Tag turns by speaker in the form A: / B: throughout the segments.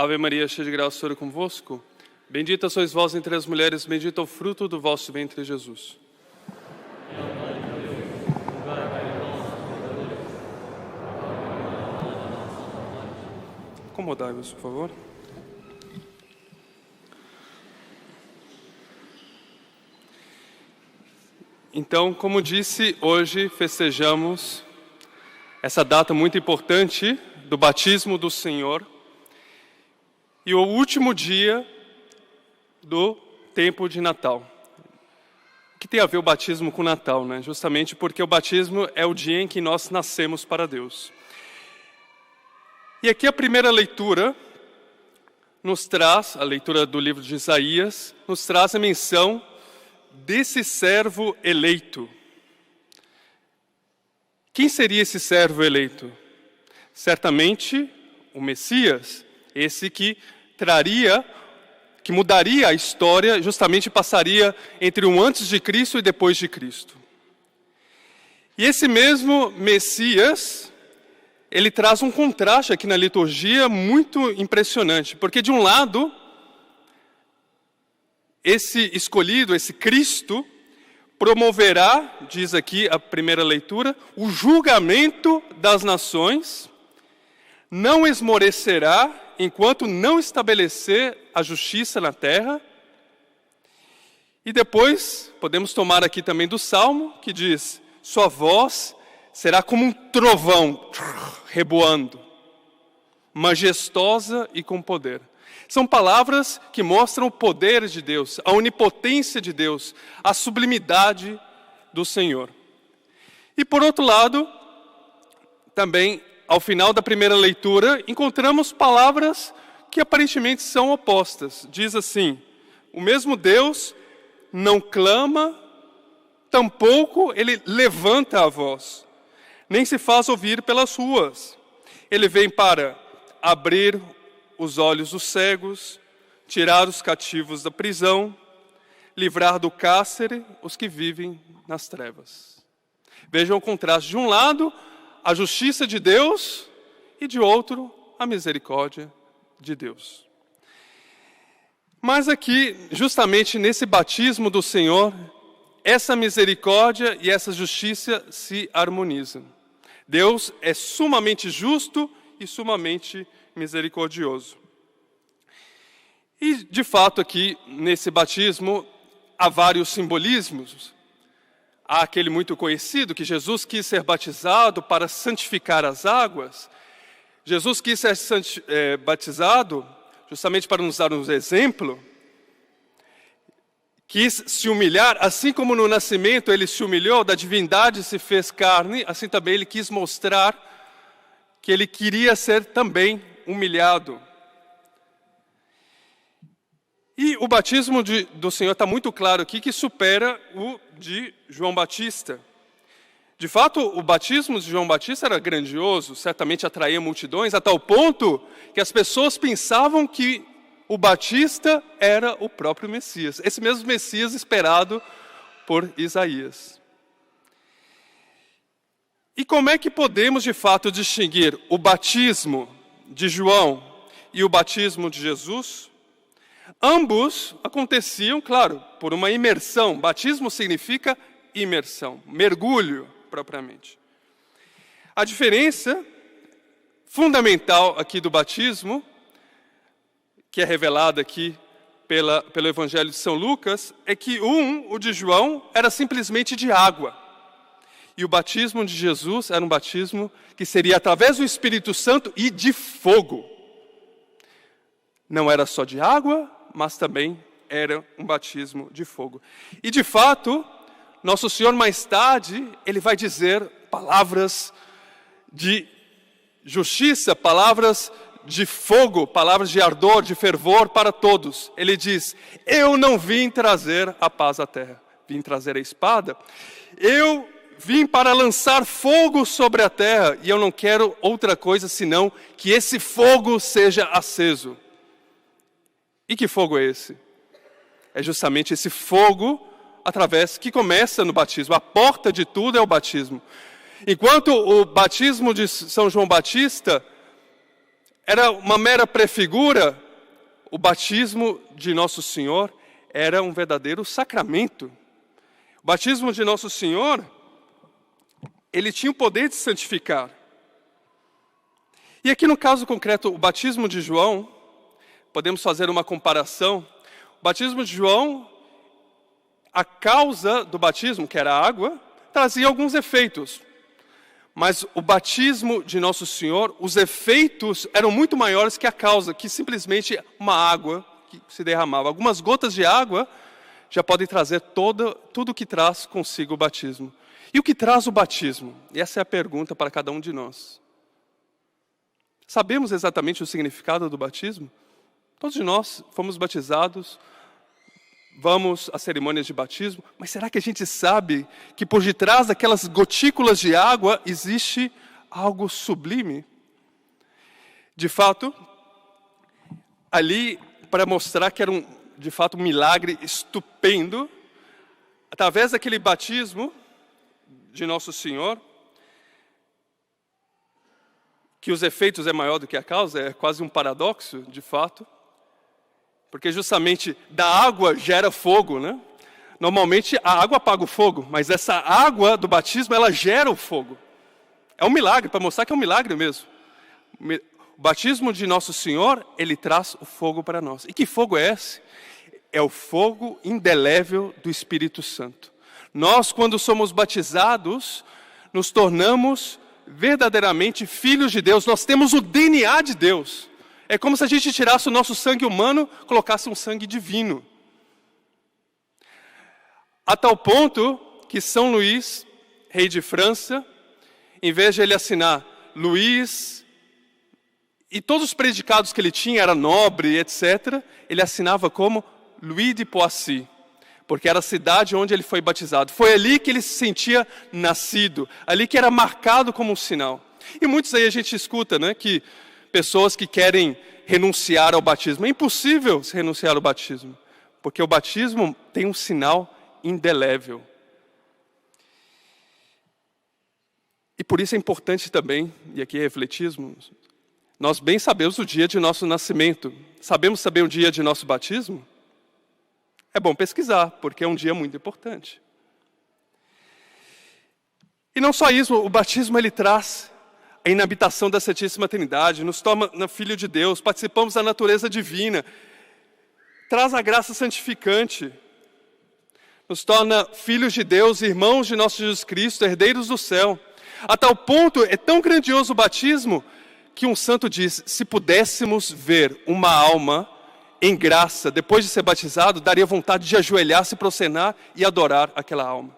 A: Ave Maria, cheia de graça, o Senhor é convosco. Bendita sois vós entre as mulheres, bendito é o fruto do vosso ventre, Jesus. Acomodai-vos, por favor. Então, como disse, hoje festejamos essa data muito importante do batismo do Senhor e o último dia do tempo de Natal. O que tem a ver o batismo com o Natal, né? Justamente porque o batismo é o dia em que nós nascemos para Deus. E aqui a primeira leitura nos traz, a leitura do livro de Isaías, nos traz a menção desse servo eleito. Quem seria esse servo eleito? Certamente o Messias, esse que mudaria a história, justamente passaria entre o antes de Cristo e depois de Cristo. E esse mesmo Messias, ele traz um contraste aqui na liturgia muito impressionante, porque de um lado, esse escolhido, esse Cristo, promoverá, diz aqui a primeira leitura, o julgamento das nações, não esmorecerá enquanto não estabelecer a justiça na terra. E depois, podemos tomar aqui também do Salmo, que diz, sua voz será como um trovão, reboando, majestosa e com poder. São palavras que mostram o poder de Deus, a onipotência de Deus, a sublimidade do Senhor. E por outro lado, também ao final da primeira leitura, encontramos palavras que aparentemente são opostas. Diz assim, o mesmo Deus não clama, tampouco ele levanta a voz, nem se faz ouvir pelas ruas. Ele vem para abrir os olhos dos cegos, tirar os cativos da prisão, livrar do cárcere os que vivem nas trevas. Vejam o contraste. De um lado, a justiça de Deus, e de outro, a misericórdia de Deus. Mas aqui, justamente nesse batismo do Senhor, essa misericórdia e essa justiça se harmonizam. Deus é sumamente justo e sumamente misericordioso. E, de fato, aqui, nesse batismo, há vários simbolismos. Há aquele muito conhecido, que Jesus quis ser batizado para santificar as águas. Jesus quis ser batizado justamente para nos dar um exemplo. Quis se humilhar, assim como no nascimento ele se humilhou, da divindade se fez carne, assim também ele quis mostrar que ele queria ser também humilhado. E o batismo do Senhor está muito claro aqui que supera o de João Batista. De fato, o batismo de João Batista era grandioso, certamente atraía multidões, a tal ponto que as pessoas pensavam que o Batista era o próprio Messias. Esse mesmo Messias esperado por Isaías. E como é que podemos, de fato, distinguir o batismo de João e o batismo de Jesus? Ambos aconteciam, claro, por uma imersão. Batismo significa imersão, mergulho propriamente. A diferença fundamental aqui do batismo, que é revelada aqui pelo Evangelho de São Lucas, é que o de João, era simplesmente de água. E o batismo de Jesus era um batismo que seria através do Espírito Santo e de fogo. Não era só de água, mas também era um batismo de fogo. E de fato, Nosso Senhor mais tarde, ele vai dizer palavras de justiça, palavras de fogo, palavras de ardor, de fervor para todos. Ele diz, eu não vim trazer a paz à terra, vim trazer a espada. Eu vim para lançar fogo sobre a terra, e eu não quero outra coisa senão que esse fogo seja aceso. E que fogo é esse? É justamente esse fogo através que começa no batismo. A porta de tudo é o batismo. Enquanto o batismo de São João Batista era uma mera prefigura, o batismo de Nosso Senhor era um verdadeiro sacramento. O batismo de Nosso Senhor, ele tinha o poder de santificar. E aqui no caso concreto, o batismo de João, podemos fazer uma comparação. O batismo de João, a causa do batismo, que era a água, trazia alguns efeitos. Mas o batismo de Nosso Senhor, os efeitos eram muito maiores que a causa, que simplesmente uma água que se derramava. Algumas gotas de água já podem trazer tudo o que traz consigo o batismo. E o que traz o batismo? E essa é a pergunta para cada um de nós. Sabemos exatamente o significado do batismo? Todos nós fomos batizados, vamos às cerimônias de batismo, mas será que a gente sabe que por detrás daquelas gotículas de água existe algo sublime? De fato, ali, para mostrar que era de fato um milagre estupendo, através daquele batismo de Nosso Senhor, que os efeitos é maior do que a causa, é quase um paradoxo, de fato, porque justamente da água gera fogo, né? Normalmente a água apaga o fogo, mas essa água do batismo, ela gera o fogo. É um milagre, para mostrar que é um milagre mesmo. O batismo de Nosso Senhor, ele traz o fogo para nós. E que fogo é esse? É o fogo indelével do Espírito Santo. Nós, quando somos batizados, nos tornamos verdadeiramente filhos de Deus. Nós temos o DNA de Deus. É como se a gente tirasse o nosso sangue humano, colocasse um sangue divino. A tal ponto que São Luís, rei de França, em vez de ele assinar Luís, e todos os predicados que ele tinha, era nobre, etc., ele assinava como Louis de Poissy, porque era a cidade onde ele foi batizado. Foi ali que ele se sentia nascido, ali que era marcado como um sinal. E muitos aí a gente escuta, né, que pessoas que querem renunciar ao batismo. É impossível se renunciar ao batismo, porque o batismo tem um sinal indelével. E por isso é importante também, e aqui refletirmos, nós bem sabemos o dia de nosso nascimento. Sabemos saber o dia de nosso batismo? É bom pesquisar, porque é um dia muito importante. E não só isso, o batismo ele traz a inabitação da Santíssima Trindade, nos torna filho de Deus, participamos da natureza divina, traz a graça santificante, nos torna filhos de Deus, irmãos de nosso Jesus Cristo, herdeiros do céu. A tal ponto, é tão grandioso o batismo, que um santo diz, se pudéssemos ver uma alma em graça, depois de ser batizado, daria vontade de ajoelhar, se prosternar e adorar aquela alma.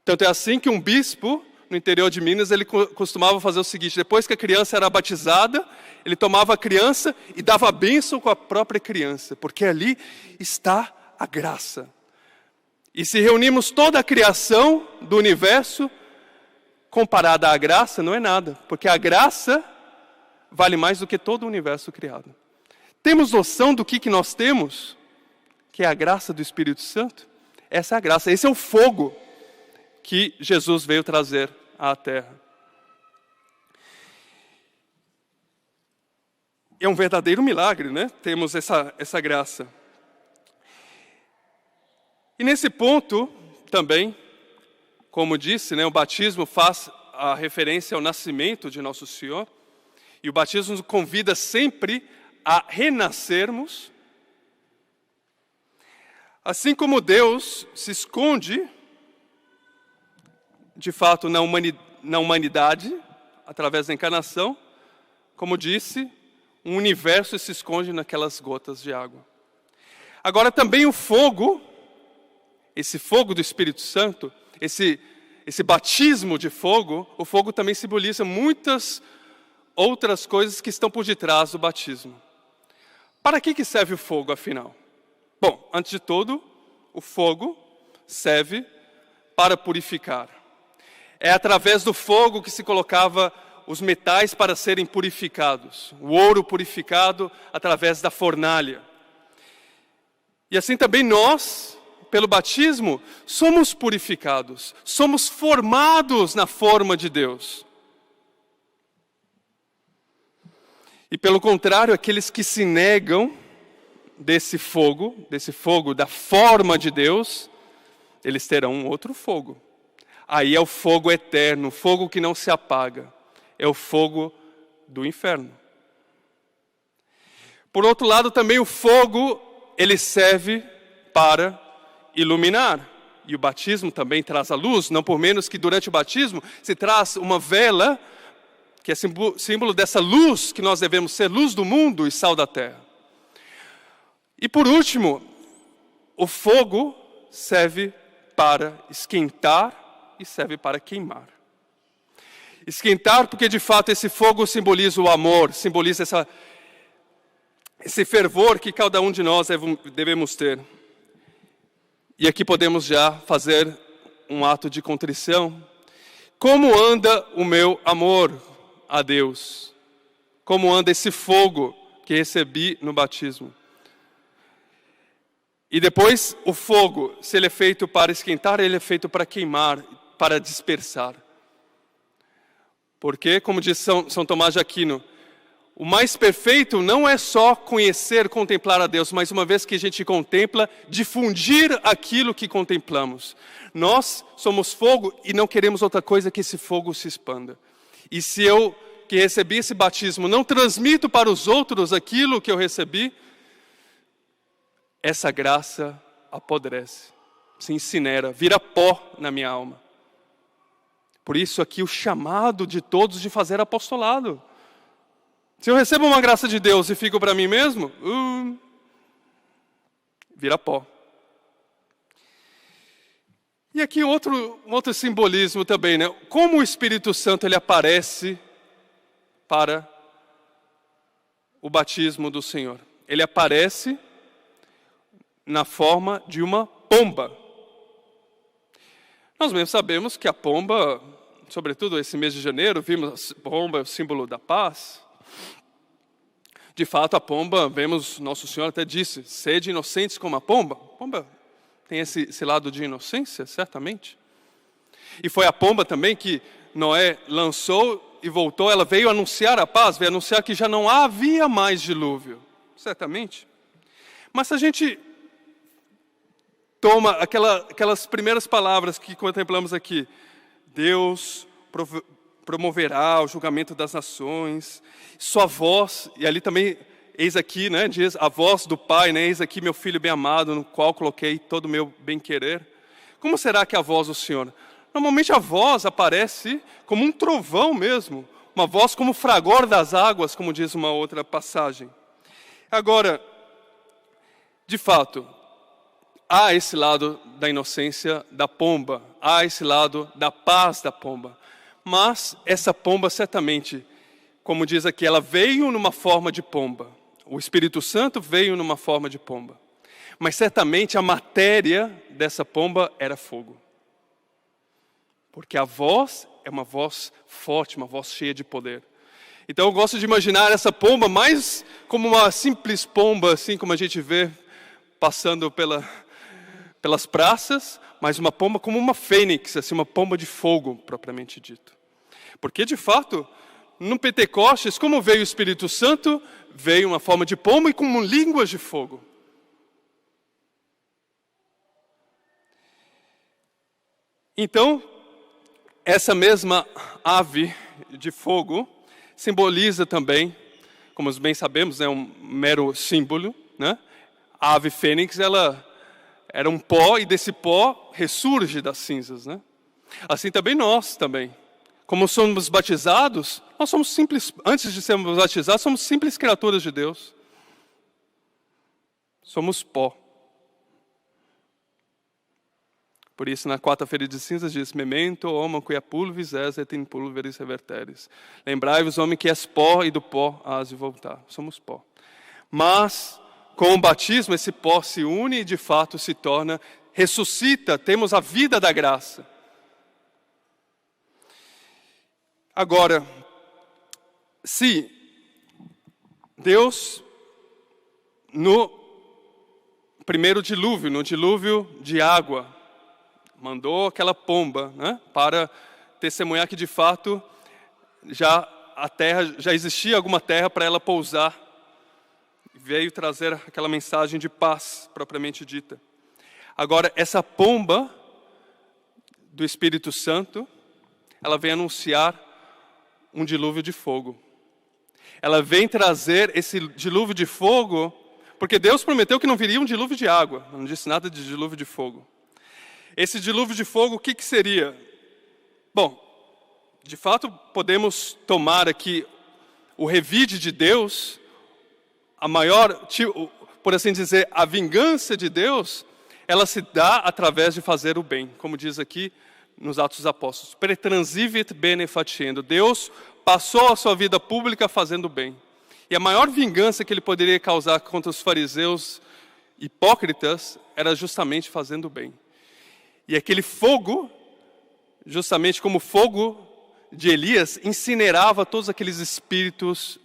A: Tanto é assim que um bispo, no interior de Minas, ele costumava fazer o seguinte, depois que a criança era batizada, ele tomava a criança e dava a bênção com a própria criança, porque ali está a graça. E se reunimos toda a criação do universo, comparada à graça, não é nada, porque a graça vale mais do que todo o universo criado. Temos noção do que nós temos? Que é a graça do Espírito Santo? Essa é a graça, esse é o fogo que Jesus veio trazer à terra. É um verdadeiro milagre, né? Temos essa graça. E nesse ponto também, como disse, né, o batismo faz a referência ao nascimento de Nosso Senhor. E o batismo nos convida sempre a renascermos. Assim como Deus se esconde, de fato, na humanidade, através da encarnação, como disse, um universo se esconde naquelas gotas de água. Agora também o fogo, esse fogo do Espírito Santo, esse batismo de fogo, o fogo também simboliza muitas outras coisas que estão por detrás do batismo. Para que serve o fogo, afinal? Bom, antes de tudo, o fogo serve para purificar. É através do fogo que se colocava os metais para serem purificados. O ouro purificado através da fornalha. E assim também nós, pelo batismo, somos purificados. Somos formados na forma de Deus. E pelo contrário, aqueles que se negam desse fogo da forma de Deus, eles terão um outro fogo. Aí é o fogo eterno, o fogo que não se apaga. É o fogo do inferno. Por outro lado, também o fogo, ele serve para iluminar. E o batismo também traz a luz, não por menos que durante o batismo se traz uma vela, que é símbolo dessa luz que nós devemos ser, luz do mundo e sal da terra. E por último, o fogo serve para esquentar e serve para queimar. Esquentar porque de fato esse fogo simboliza o amor, simboliza esse fervor que cada um de nós devemos ter. E aqui podemos já fazer um ato de contrição. Como anda o meu amor a Deus? Como anda esse fogo que recebi no batismo? E depois o fogo, se ele é feito para esquentar, ele é feito para queimar, para dispersar. Porque, como diz São Tomás de Aquino, o mais perfeito não é só conhecer, contemplar a Deus, mas uma vez que a gente contempla, difundir aquilo que contemplamos. Nós somos fogo e não queremos outra coisa que esse fogo se expanda. E se eu, que recebi esse batismo, não transmito para os outros aquilo que eu recebi, essa graça apodrece, se incinera, vira pó na minha alma. Por isso aqui o chamado de todos de fazer apostolado. Se eu recebo uma graça de Deus e fico para mim mesmo, vira pó. E aqui outro simbolismo também, né? Como o Espírito Santo ele aparece para o batismo do Senhor. Ele aparece na forma de uma pomba. Nós mesmo sabemos que a pomba, sobretudo esse mês de janeiro, vimos a pomba, o símbolo da paz. De fato, a pomba, vemos, Nosso Senhor até disse, sede inocentes como a pomba. A pomba tem esse lado de inocência, certamente. E foi a pomba também que Noé lançou e voltou, ela veio anunciar a paz, veio anunciar que já não havia mais dilúvio, certamente. Mas se a gente toma aquelas primeiras palavras que contemplamos aqui, Deus promoverá o julgamento das nações, sua voz, e ali também, eis aqui, né, diz a voz do Pai, né, eis aqui meu Filho bem amado, no qual coloquei todo o meu bem-querer. Como será que é a voz do Senhor? Normalmente a voz aparece como um trovão mesmo, uma voz como o fragor das águas, como diz uma outra passagem. Agora, de fato, há esse lado da inocência da pomba, há esse lado da paz da pomba. Mas essa pomba certamente, como diz aqui, ela veio numa forma de pomba. O Espírito Santo veio numa forma de pomba. Mas certamente a matéria dessa pomba era fogo. Porque a voz é uma voz forte, uma voz cheia de poder. Então eu gosto de imaginar essa pomba mais como uma simples pomba, assim como a gente vê passando pelas praças, mas uma pomba como uma fênix, assim, uma pomba de fogo, propriamente dito. Porque, de fato, no Pentecostes, como veio o Espírito Santo, veio uma forma de pomba e com línguas de fogo. Então, essa mesma ave de fogo simboliza também, como bem sabemos, é um mero símbolo, né? A ave fênix, ela era um pó e desse pó ressurge das cinzas, né? Assim também nós também. Como somos batizados, nós somos simples, antes de sermos batizados, somos simples criaturas de Deus. Somos pó. Por isso, na quarta-feira de cinzas diz, memento homo quia pulvis es et in pulveris reverteris. Lembrai-vos, homem, que és pó e do pó hás de voltar. Somos pó. Mas, com o batismo, esse pó se une e de fato se torna, ressuscita, temos a vida da graça. Agora, se Deus, no primeiro dilúvio, no dilúvio de água, mandou aquela pomba, né, para testemunhar que de fato já a terra, já existia alguma terra para ela pousar. Veio trazer aquela mensagem de paz, propriamente dita. Agora, essa pomba do Espírito Santo, ela vem anunciar um dilúvio de fogo. Ela vem trazer esse dilúvio de fogo, porque Deus prometeu que não viria um dilúvio de água, não disse nada de dilúvio de fogo. Esse dilúvio de fogo, o que seria? Bom, de fato, podemos tomar aqui o revide de Deus, a maior, por assim dizer, a vingança de Deus, ela se dá através de fazer o bem, como diz aqui nos Atos dos Apóstolos. Pretransivit bene faciendo. Deus passou a sua vida pública fazendo o bem. E a maior vingança que ele poderia causar contra os fariseus hipócritas era justamente fazendo o bem. E aquele fogo, justamente como o fogo de Elias, incinerava todos aqueles espíritos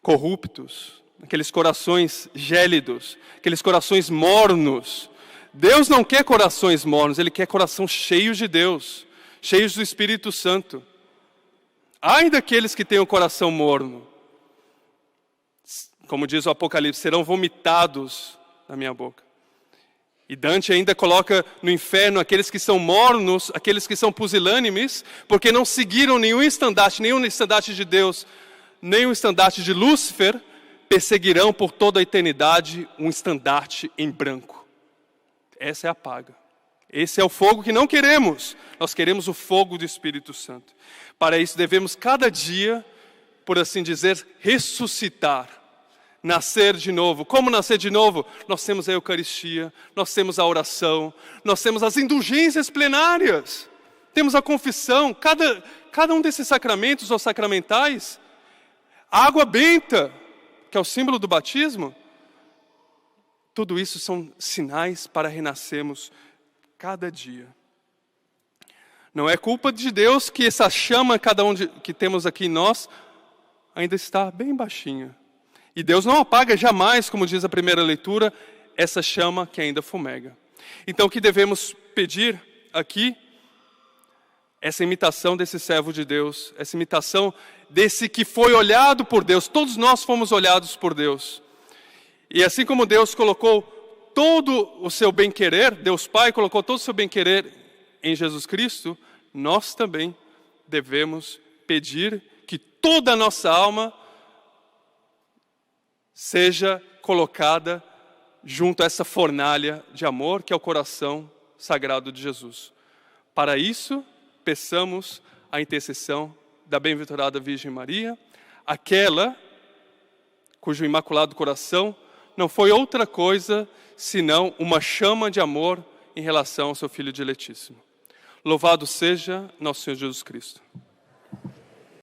A: corruptos, aqueles corações gélidos, aqueles corações mornos. Deus não quer corações mornos, Ele quer coração cheios de Deus, cheios do Espírito Santo. Ai daqueles que têm o coração morno, como diz o Apocalipse, serão vomitados na minha boca. E Dante ainda coloca no inferno aqueles que são mornos, aqueles que são pusilânimes, porque não seguiram nenhum estandarte de Deus, nem um estandarte de Lúcifer, perseguirão por toda a eternidade um estandarte em branco. Essa é a paga. Esse é o fogo que não queremos. Nós queremos o fogo do Espírito Santo. Para isso devemos cada dia, por assim dizer, ressuscitar. Nascer de novo. Como nascer de novo? Nós temos a Eucaristia, nós temos a oração, nós temos as indulgências plenárias, temos a confissão, cada um desses sacramentos ou sacramentais, a água benta, que é o símbolo do batismo, tudo isso são sinais para renascermos cada dia. Não é culpa de Deus que essa chama, que temos aqui em nós, ainda está bem baixinha. E Deus não apaga jamais, como diz a primeira leitura, essa chama que ainda fumega. Então o que devemos pedir aqui? Essa imitação desse servo de Deus, essa imitação desse que foi olhado por Deus. Todos nós fomos olhados por Deus. E assim como Deus colocou todo o seu bem-querer, Deus Pai colocou todo o seu bem-querer em Jesus Cristo, nós também devemos pedir que toda a nossa alma seja colocada junto a essa fornalha de amor que é o coração sagrado de Jesus. Para isso, peçamos a intercessão da bem-aventurada Virgem Maria, aquela cujo imaculado coração não foi outra coisa senão uma chama de amor em relação ao seu Filho diletíssimo. Louvado seja nosso Senhor Jesus Cristo.